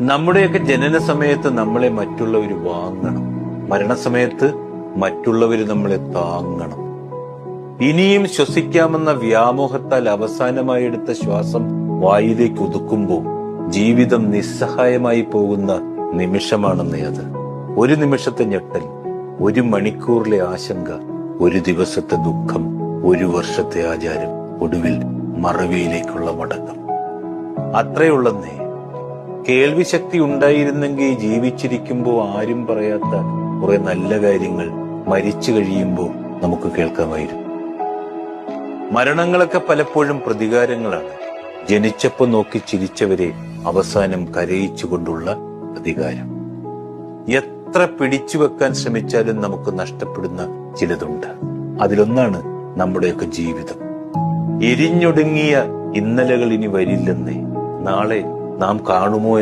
നമ്മുടെയൊക്കെ ജനന സമയത്ത് നമ്മളെ മറ്റുള്ളവർ വാങ്ങണം, മരണസമയത്ത് മറ്റുള്ളവർ നമ്മളെ താങ്ങണം. ഇനിയും ശ്വസിക്കാമെന്ന വ്യാമോഹത്താൽ അവസാനമായി എടുത്ത ശ്വാസം വായിലേക്ക് ഒതുക്കുമ്പോൾ ജീവിതം നിസ്സഹായമായി പോകുന്ന നിമിഷമാണെന്നേ അത്. ഒരു നിമിഷത്തെ ഞെട്ടൽ, ഒരു മണിക്കൂറിലെ ആശങ്ക, ഒരു ദിവസത്തെ ദുഃഖം, ഒരു വർഷത്തെ ആചാരം, ഒടുവിൽ മറവിയിലേക്കുള്ള മടക്കം. അത്രയുള്ളന്നേ. കേൾവി ശക്തി ഉണ്ടായിരുന്നെങ്കിൽ ജീവിച്ചിരിക്കുമ്പോൾ ആരും പറയാത്ത കുറെ നല്ല കാര്യങ്ങൾ മരിച്ചു കഴിയുമ്പോൾ നമുക്ക് കേൾക്കാമായിരുന്നു. മരണങ്ങളൊക്കെ പലപ്പോഴും പ്രതികാരങ്ങളാണ്. ജനിച്ചപ്പോ നോക്കി ചിരിച്ചവരെ അവസാനം കരയിച്ചുകൊണ്ടുള്ള പ്രതികാരം. എത്ര പിടിച്ചു വെക്കാൻ ശ്രമിച്ചാലും നമുക്ക് നഷ്ടപ്പെടുന്ന ചിലതുണ്ട്. അതിലൊന്നാണ് നമ്മുടെയൊക്കെ ജീവിതം. എരിഞ്ഞൊടുങ്ങിയ ഇന്നലകൾ ഇനി വരില്ലെന്നേ. നാളെ നാം കാണുമോ